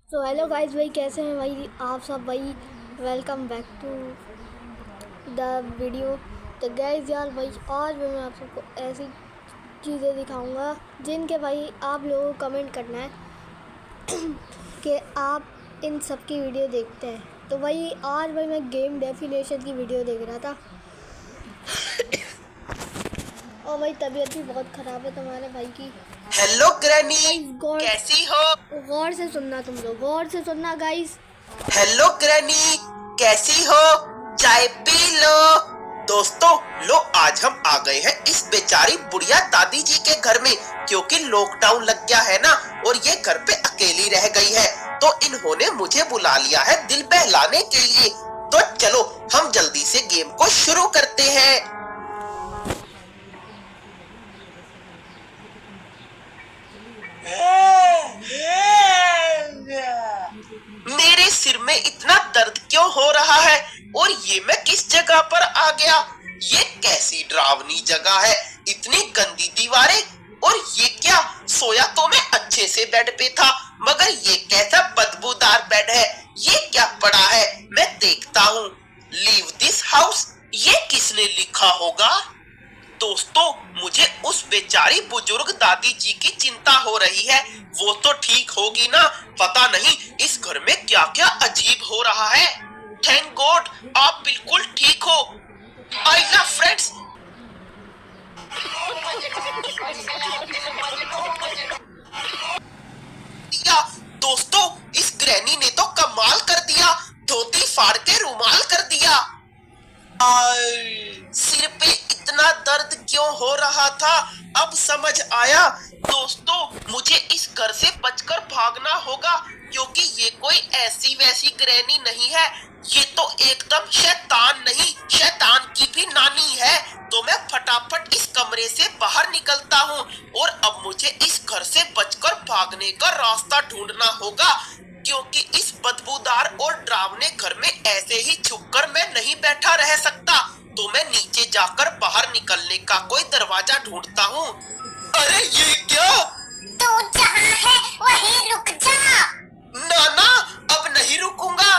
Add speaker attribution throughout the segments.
Speaker 1: So hello guys भाई, कैसे हैं भाई आप सब भाई। Welcome back to the video. तो गाइस यार भाई, आज मैं आप सबको ऐसी चीज़ें दिखाऊंगा जिनके भाई आप लोगों को कमेंट करना है कि आप इन सब की वीडियो देखते हैं। तो भाई आज भाई मैं गेम डेफिनेशन की वीडियो देख रहा था और भाई तबीयत भी बहुत ख़राब है तुम्हारे भाई की।
Speaker 2: हेलो ग्रैनी,
Speaker 1: गौर
Speaker 2: कैसी हो?
Speaker 1: गौर से सुनना, तुम लोग गौर से सुनना गाइस।
Speaker 2: हेलो ग्रैनी, कैसी हो? चाय पी लो। दोस्तों लो, आज हम आ गए हैं इस बेचारी बुढ़िया दादी जी के घर में, क्योंकि लॉकडाउन लग गया है ना और ये घर पे अकेली रह गई है। तो इन्होंने मुझे बुला लिया है दिल बहलाने के लिए। तो चलो हम जल्दी से गेम को शुरू करते हैं। मेरे सिर में इतना दर्द क्यों हो रहा है और ये मैं किस जगह पर आ गया? ये कैसी डरावनी जगह है, इतनी गंदी दीवारें। और ये क्या, सोया तो मैं अच्छे से बेड पे था, मगर ये कैसा बदबूदार बेड है। ये क्या पड़ा है, मैं देखता हूँ। लीव दिस हाउस, ये किसने लिखा होगा? दोस्तों मुझे उस बेचारी बुजुर्ग दादी जी की चिंता हो रही है। वो तो ठीक होगी ना, पता नहीं इस घर में क्या क्या अजीब हो रहा है। थैंक गॉड आप बिल्कुल ठीक हो। I love friends. दोस्तों इस ग्रैनी ने तो कमाल कर दिया, धोती फाड़ के रुमाल कर दिया। सिर पे इतना दर्द क्यों हो रहा था, अब समझ आया। दोस्तों मुझे इस घर से बचकर भागना होगा, क्योंकि ये कोई ऐसी वैसी ग्रैनी नहीं है। ये तो एकदम शैतान नहीं, शैतान की भी नानी है। तो मैं फटाफट इस कमरे से बाहर निकलता हूँ और अब मुझे इस घर से बचकर भागने का रास्ता ढूंढना होगा, क्योंकि इस बदबूदार और डरावने घर में ऐसे ही छुपकर मैं नहीं बैठा रह सकता। तो मैं नीचे जाकर बाहर निकलने का कोई दरवाजा ढूंढता हूँ। अरे ये क्या?
Speaker 3: तू जहाँ है वहीं रुक जा।
Speaker 2: नाना अब नहीं रुकूंगा।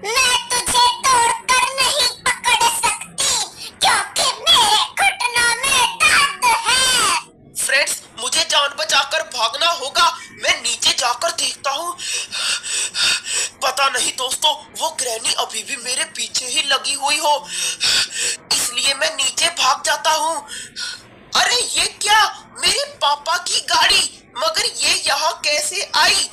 Speaker 3: मैं तुझे तोड़कर नहीं पकड़ सकती, क्योंकि मेरे घुटनों में दर्द है।
Speaker 2: फ्रेंड्स मुझे जान बचाकर भागना होगा। मैं नीचे जाकर देखता हूँ। पता नहीं दोस्तों, वो ग्रैनी अभी भी मेरे पीछे ही लगी हुई हो, इसलिए मैं नीचे भाग जाता हूँ। अरे ये क्या, मेरे पापा की गाड़ी, मगर ये यहाँ कैसे आई?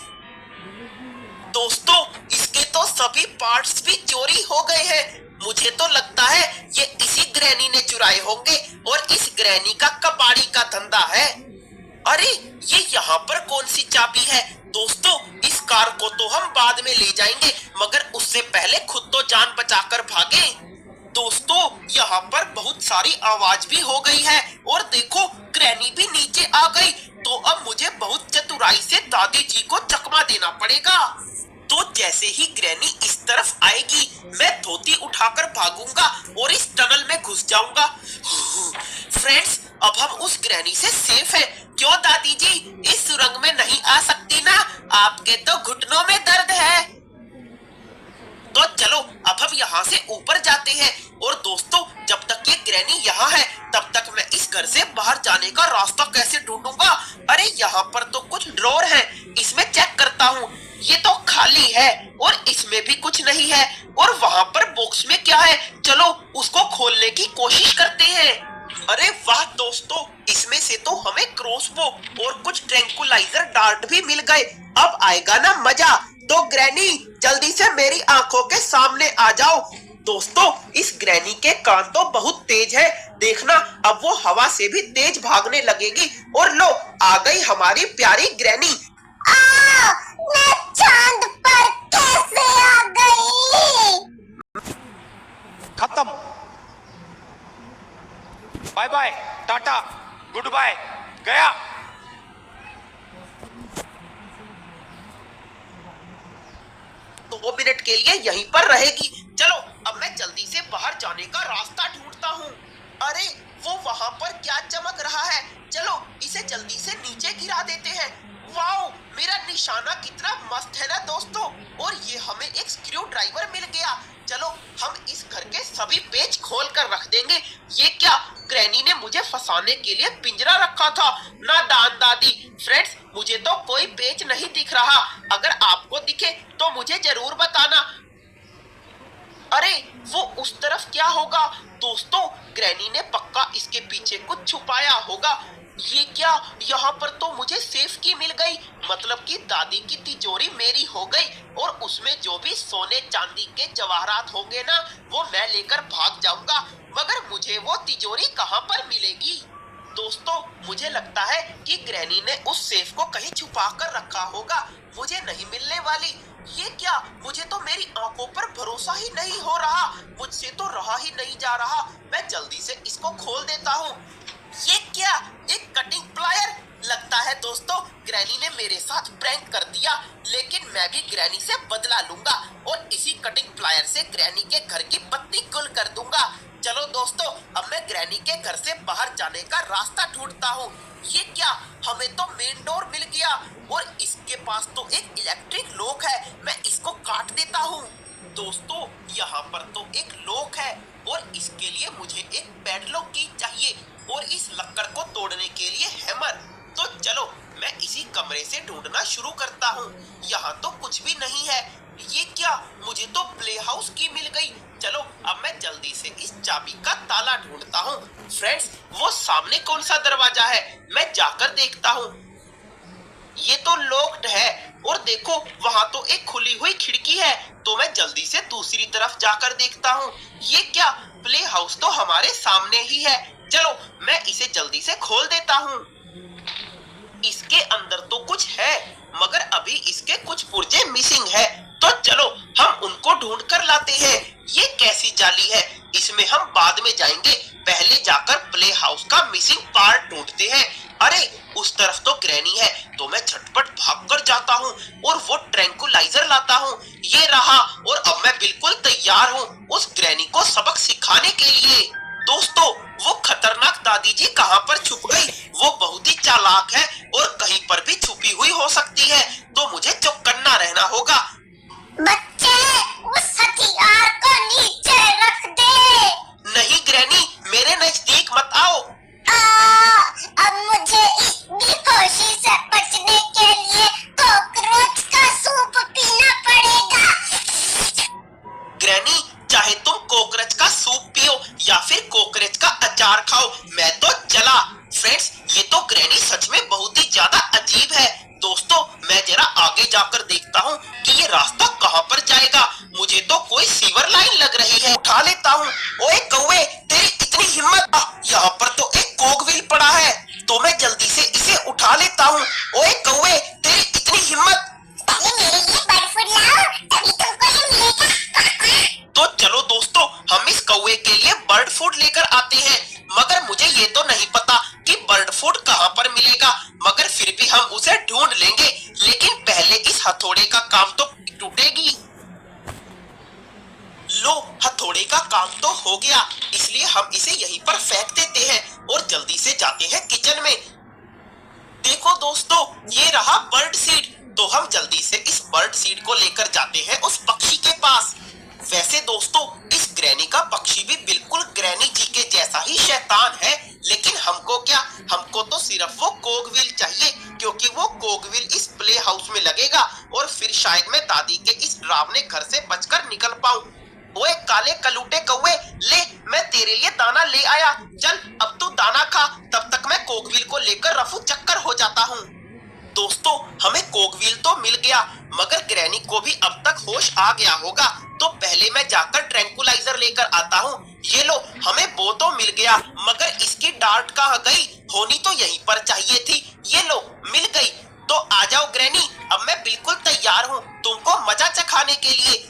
Speaker 2: दोस्तों इसके तो सभी पार्ट्स भी चोरी हो गए हैं। मुझे तो लगता है ये इसी ग्रैनी ने चुराए होंगे और इस ग्रैनी का कबाड़ी का धंधा है। अरे ये यहाँ पर कौन सी चाबी है? दोस्तों इस कार को तो हम बाद में ले जाएंगे, मगर उससे पहले खुद तो जान बचाकर भागे। दोस्तों यहाँ पर बहुत सारी आवाज भी हो गई है और देखो ग्रैनी भी नीचे आ गई। तो अब मुझे बहुत चतुराई से दादी जी को चकमा देना पड़ेगा। तो जैसे ही ग्रैनी इस तरफ आएगी, मैं धोती उठाकर भागूंगा और इस टनल में घुस जाऊंगा। फ्रेंड्स अब हम उस ग्रैनी से सेफ हैं। क्यों दादी जी, इस सुरंग में नहीं आ सकती ना? आपके तो घुटनों में दर्द है। तो चलो अब हम यहाँ से ऊपर जाते हैं। और दोस्तों जब तक ये ग्रैनी यहाँ है, तब तक मैं इस घर से बाहर जाने का रास्ता कैसे ढूंढूंगा? अरे यहाँ पर तो कुछ ड्रॉर है, इसमें चेक करता हूँ। ये तो खाली है और इसमें भी कुछ नहीं है। और वहाँ पर बॉक्स में क्या है, चलो उसको खोलने की कोशिश करते हैं। अरे वाह दोस्तों, इसमें से तो हमें क्रॉसबो और कुछ ट्रैंकुलाइजर डार्ट भी मिल गए। अब आएगा ना मजा। तो ग्रैनी जल्दी से मेरी आंखों के सामने आ जाओ। दोस्तों इस ग्रैनी के कान तो बहुत तेज है, देखना अब वो हवा से भी तेज भागने लगेगी। और लो आ गई हमारी प्यारी ग्रैनी।
Speaker 3: मैं चांद पर कैसे आ गई?
Speaker 4: खत्म। Bye bye, tata, goodbye, गया।
Speaker 2: तो 2 मिनट के लिए यहीं पर रहेगी। चलो अब मैं जल्दी से बाहर जाने का रास्ता ढूंढता हूँ। अरे वो वहाँ पर क्या चमक रहा है, चलो इसे जल्दी से नीचे गिरा देते हैं। वाओ मेरा निशाना कितना मस्त है ना दोस्तों। सभी पेच खोल कर रख देंगे। ये क्या, ग्रैनी ने मुझे फंसाने के लिए पिंजरा रखा था? ना दान दादी। फ्रेंड्स, मुझे तो कोई पेच नहीं दिख रहा। अगर आपको दिखे तो मुझे जरूर बताना। अरे वो उस तरफ क्या होगा? दोस्तों, ग्रैनी ने पक्का इसके पीछे कुछ छुपाया होगा। ये क्या, यहाँ पर तो मुझे सेफ की मिल गई। मतलब कि दादी की तिजोरी मेरी हो गई और उसमें जो भी सोने चांदी के जवाहरात होंगे ना, वो मैं लेकर भाग जाऊंगा। मगर मुझे वो तिजोरी कहाँ पर मिलेगी? दोस्तों, मुझे लगता है कि ग्रैनी ने उस सेफ को कहीं छुपा कर रखा होगा। मुझे नहीं मिलने वाली। ये क्या, मुझे तो मेरी आंखों पर भरोसा ही नहीं हो रहा। मुझसे तो रहा ही नहीं जा रहा। मैं जल्दी से इसको खोल देता हूँ। ये क्या, एक कटिंग प्लायर? लगता है दोस्तों ग्रैनी ने मेरे साथ प्रैंक कर दिया, लेकिन मैं भी ग्रैनी से बदला लूंगा और इसी कटिंग प्लायर से ग्रैनी के घर की बत्ती गुल कर दूंगा। चलो दोस्तों, अब मैं ग्रैनी के घर से बाहर जाने का रास्ता ढूंढता हूँ। ये क्या, हमें तो मेन डोर मिल गया और इसके पास तो एक इलेक्ट्रिक लॉक है। मैं इसको काट देता हूँ। दोस्तों, यहाँ पर तो एक लॉक है और इसके लिए मुझे एक पैडलॉक की चाहिए और इस लक्कड़ को तोड़ने के लिए हैमर। तो चलो मैं इसी कमरे से ढूंढना शुरू करता हूँ। यहाँ तो कुछ भी नहीं है। ये क्या, मुझे तो प्ले हाउस की मिल गई। चलो अब मैं जल्दी से इस चाबी का ताला ढूंढता हूँ। फ्रेंड्स, वो सामने कौन सा दरवाजा है? मैं जाकर देखता हूँ। ये तो लॉक्ड है और देखो वहाँ तो एक खुली हुई खिड़की है। तो मैं जल्दी से दूसरी तरफ जाकर देखता हूँ। ये क्या, प्ले हाउस तो हमारे सामने ही है। चलो मैं इसे जल्दी से खोल देता हूँ। इसके अंदर तो कुछ है, मगर अभी इसके कुछ पुर्जे मिसिंग है। तो चलो हम उनको ढूंढ कर लाते हैं। ये कैसी जाली है? इसमें हम बाद में जाएंगे। पहले जाकर प्ले हाउस का मिसिंग पार्ट ढूंढते हैं। अरे उस तरफ तो ग्रैनी है, तो मैं झटपट भागकर जाता हूँ और वो ट्रैंकुलाइजर लाता हूँ। ये रहा और अब मैं बिल्कुल तैयार हूँ उस ग्रैनी को सबक सिखाने के लिए। दोस्तों, वो खतरनाक दादी जी कहाँ पर छुप गई? वो बहुत ही चालाक है और कहीं पर भी छुपी हुई हो सकती है। तो मुझे चौकन्ना रहना होगा।
Speaker 3: बच्चे, उस हथियार को नीचे रख दे।
Speaker 2: नहीं ग्रैनी, मेरे नजदीक मत आओ।
Speaker 3: अब मुझे इतनी खुशी से बचने के लिए कॉकरोच का सूप पीना पड़ेगा।
Speaker 2: ग्रैनी, चाहे तुम कोकरोच का सूप पियो या फिर कोकरोच का अचार खाओ, मैं तो चला। फ्रेंड्स, ये तो ग्रैनी सच में बहुत ही ज्यादा अजीब है। दोस्तों, मैं जरा आगे जाकर देखता हूँ कि ये रास्ता कहाँ पर जाएगा। मुझे तो कोई सीवर लाइन लग रही है। उठा लेता हूँ। ओए कौवे, तेरी इतनी हिम्मत! यहाँ पर तो एक कोकव्हील पड़ा है, तो मैं जल्दी से इसे उठा लेता हूँ। ओए कौवे, तेरी इतनी हिम्मत!
Speaker 3: पहले मेरे लिए बर्ड फूड लाओ, तभी तुमको ये मिलेगा।
Speaker 2: तो चलो दोस्तों, हम इस कौवे के लिए बर्ड फूड लेकर आते हैं। मगर मुझे ये तो नहीं पता कि बर्ड फूड कहाँ पर मिलेगा, मगर फिर भी हम उसे ढूंढ लेंगे। लेकिन पहले इस हथौड़े का काम तो टूटेगी। लो, हथौड़े का काम तो हो गया, इसलिए हम इसे यहीं पर फेंक देते हैं और जल्दी से जाते हैं किचन में। देखो दोस्तों, ये रहा बर्ड सीड। तो हम जल्दी से इस बर्ड सीड को लेकर जाते हैं उस पक्षी के पास। वैसे दोस्तों, इस ग्रैनी का पक्षी भी बिल्कुल ग्रैनी जी के जैसा ही शैतान है। लेकिन हमको क्या, हमको तो सिर्फ वो कोकव्हील चाहिए, क्योंकि वो कोकव्हील इस प्ले हाउस में लगेगा और फिर शायद मैं दादी के इस डरावने घर से बचकर निकल पाऊं। ओए काले कलूटे कौवे, ले, मैं तेरे लिए दाना ले आया। चल अब तू दाना खा, तब तक मैं कोकव्हील को लेकर रफू चक्कर हो जाता हूँ। दोस्तों, हमें कोकव्हील तो मिल गया, मगर ग्रैनी को भी अब तक होश आ गया होगा। तो पहले मैं जाकर ट्रैंकुलाइजर लेकर आता हूँ। ये लो, हमें वो तो मिल गया, मगर इसकी डार्ट कहाँ गई? होनी तो यहीं पर चाहिए थी। ये लो, मिल गई। तो आ जाओ ग्रैनी, अब मैं बिल्कुल तैयार हूँ तुमको मजा चखाने के लिए।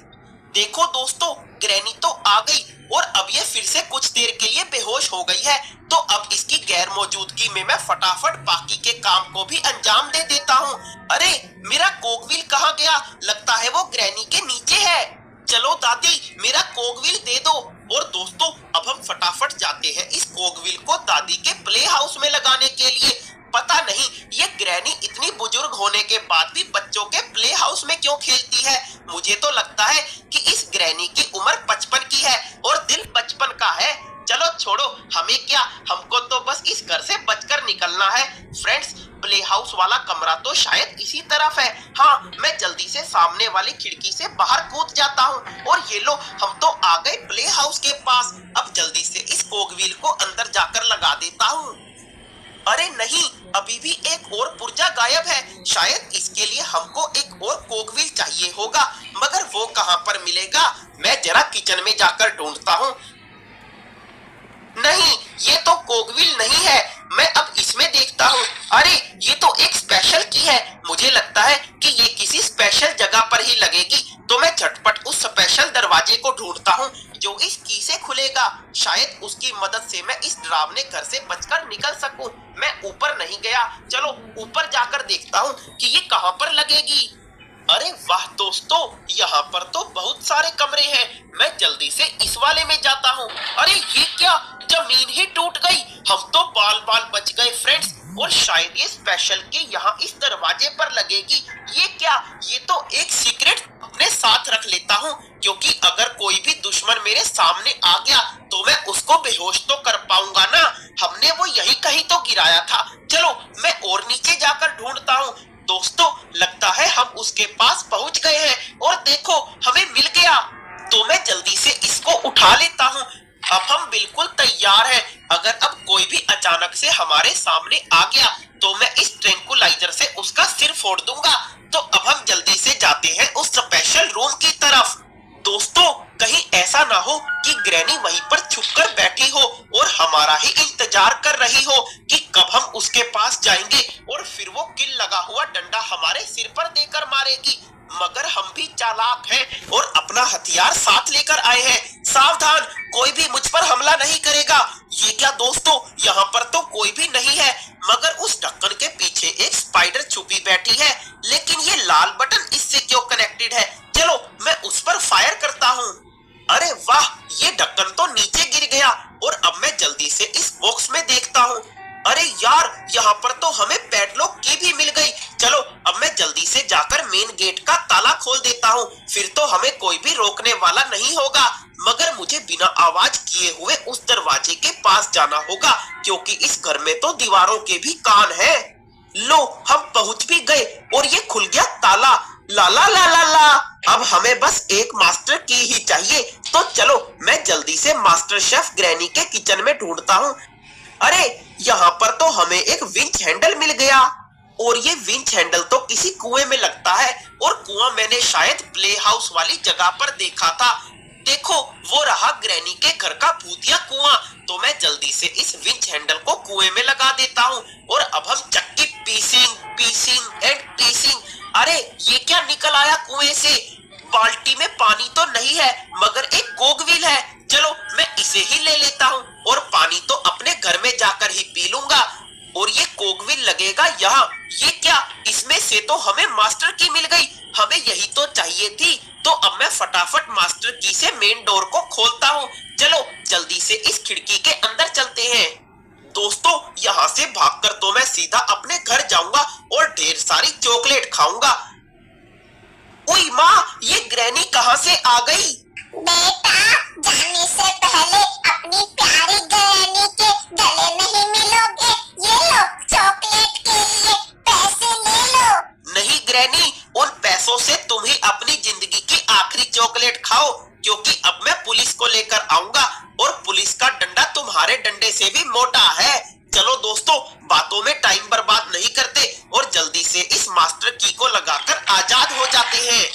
Speaker 2: देखो दोस्तों, ग्रैनी तो आ गई और अब ये फिर से कुछ देर के लिए बेहोश हो गई है। तो अब इसकी गैर मौजूदगी में मैं फटाफट बाकी के काम को भी अंजाम दे देता हूँ। अरे मेरा कोकव्हील कहाँ गया? लगता है वो ग्रैनी के नीचे है। चलो दादी, मेरा कोकव्हील दे दो। और दोस्तों, अब हम फटाफट जाते हैं इस कोकव्हील को दादी के प्ले हाउस में लगाने के लिए। पता नहीं ये ग्रैनी इतनी बुजुर्ग होने के बाद भी बच्चों के प्ले हाउस में क्यों खेलती है। मुझे तो लगता है कि इस ग्रैनी की उम्र 55 की है और दिल का है। चलो छोड़ो, हमें क्या, हमको तो बस इस घर से बचकर निकलना है। फ्रेंड्स, प्ले हाउस वाला कमरा तो शायद इसी तरफ है। हाँ, मैं जल्दी से सामने वाली खिड़की से बाहर कूद जाता हूँ और ये लो, हम तो आ गए प्ले हाउस के पास। अब जल्दी से इस कोगव्हील को अंदर जाकर लगा देता हूँ। अरे नहीं, अभी भी एक और पुर्जा गायब है। शायद इसके लिए हमको एक और कोगव्हील चाहिए होगा, मगर वो कहाँ पर मिलेगा? मैं जरा किचन में जाकर ढूंढता हूँ। नहीं, ये तो कोगव्हील नहीं है। मैं अब इसमें देखता हूँ। अरे, ये तो एक स्पेशल की है। मुझे लगता है कि ये किसी स्पेशल जगह पर ही लगेगी, तो मैं झटपट उस स्पेशल दरवाजे को ढूंढता हूँ जो इस की से खुलेगा। शायद उसकी मदद से मैं इस डरावने घर से बचकर निकल सकूं। मैं ऊपर नहीं गया, चलो ऊपर जाकर देखता हूँ कि ये कहाँ पर लगेगी। अरे वाह दोस्तों, यहाँ पर तो बहुत सारे कमरे हैं। मैं जल्दी से इस वाले में जाता हूँ। अरे ये क्या, जमीन ही टूट गई। हम तो बाल बाल बच गए फ्रेंड्स। और शायद ये स्पेशल के यहाँ इस दरवाजे पर लगेगी। ये क्या, ये तो एक सीक्रेट अपने साथ रख लेता हूँ, क्योंकि अगर कोई भी दुश्मन मेरे सामने आ गया तो मैं उसको बेहोश तो कर पाऊंगा ना। हमने वो यही कहीं तो गिराया था। चलो मैं और नीचे जाकर ढूंढता हूँ। दोस्तों, लगता है हम उसके पास पहुंच गए हैं और देखो, हमें मिल गया। तो मैं जल्दी से इसको उठा लेता हूँ। अब हम बिल्कुल तैयार हैं। अगर अब कोई भी अचानक से हमारे सामने आ गया तो मैं इस ट्रैंकुलाइजर से उसका सिर फोड़ दूंगा। तो अब हम जल्दी से जाते हैं उस स्पेशल रूम की तरफ। दोस्तों, कहीं ऐसा ना हो कि ग्रैनी वहीं पर छुपकर बैठी हो और हमारा ही इंतजार कर रही हो कि कब हम उसके पास जाएंगे और फिर वो किल लगा हुआ डंडा हमारे सिर पर देकर मारेगी। मगर हम भी चालाक हैं और अपना हथियार साथ लेकर आए हैं। सावधान, कोई भी मुझ पर हमला नहीं करेगा। ये क्या दोस्तों, यहाँ पर तो कोई भी नहीं है, मगर उस ढक्कन के पीछे एक स्पाइडर छुपी बैठी है। लेकिन ये लाल बटन इससे क्यों कनेक्टेड है? चलो मैं उस पर फायर करता हूँ। अरे वाह, ये ढक्कन तो नीचे गिर गया और अब मैं जल्दी से इस बॉक्स में देखता हूँ। अरे यार, यहाँ पर तो हमें पैडलॉक की भी मिल गई। चलो अब मैं जल्दी से जाकर मेन गेट का ताला खोल देता हूँ, फिर तो हमें कोई भी रोकने वाला नहीं होगा। मगर मुझे बिना आवाज किए हुए उस दरवाजे के पास जाना होगा, क्योंकि इस घर में तो दीवारों के भी कान हैं। लो, हम पहुंच भी गए और ये खुल गया ताला। ला ला ला ला ला। अब हमें बस एक मास्टर की ही चाहिए। तो चलो मैं जल्दी से मास्टर शेफ ग्रैनी के किचन में ढूंढता हूँ। अरे, यहाँ पर तो हमें एक विंच हैंडल मिल गया और ये विंच हैंडल तो किसी कुएं में लगता है और कुआं मैंने शायद प्ले हाउस वाली जगह पर देखा था। देखो, वो रहा ग्रैनी के घर का भूतिया कुआं। तो मैं जल्दी से इस विंच हैंडल को कुएं में लगा देता हूँ और अब हम चक्की पीसिंग एंड पीसिंग। अरे, ये क्या निकल आया कुएं से? बाल्टी में पानी तो नहीं है, मगर एक कोगव्हील है। चलो मैं इसे ही ले लेता हूँ और पानी तो अपने घर में जाकर ही पी लूंगा। और ये कोगव्हील लगेगा यहाँ। ये क्या, इसमें से तो हमें मास्टर की मिल गई। हमें यही तो चाहिए थी। तो अब मैं फटाफट मास्टर की से मेन डोर को खोलता हूँ। चलो जल्दी से इस खिड़की के अंदर चलते हैं। दोस्तों, यहाँ से भागकर तो मैं सीधा अपने घर जाऊंगा और ढेर सारी चॉकलेट खाऊंगा। ओए माँ, ये ग्रैनी कहाँ से आ गई?
Speaker 3: बेटा, जाने से पहले अपनी प्यारी ग्रैनी के गले में ही मिलोगे। ये लो, चॉकलेट के लिए पैसे ले लो।
Speaker 2: नहीं ग्रैनी, उन पैसों से तुम ही अपनी जिंदगी की आखिरी चॉकलेट खाओ, क्योंकि अब मैं पुलिस को लेकर आऊंगा और पुलिस का डंडा तुम्हारे डंडे से भी मोटा है। चलो दोस्तों, बातों में टाइम बर्बाद नहीं करते और जल्दी से इस मास्टर की को लगाकर आजाद हो जाते हैं।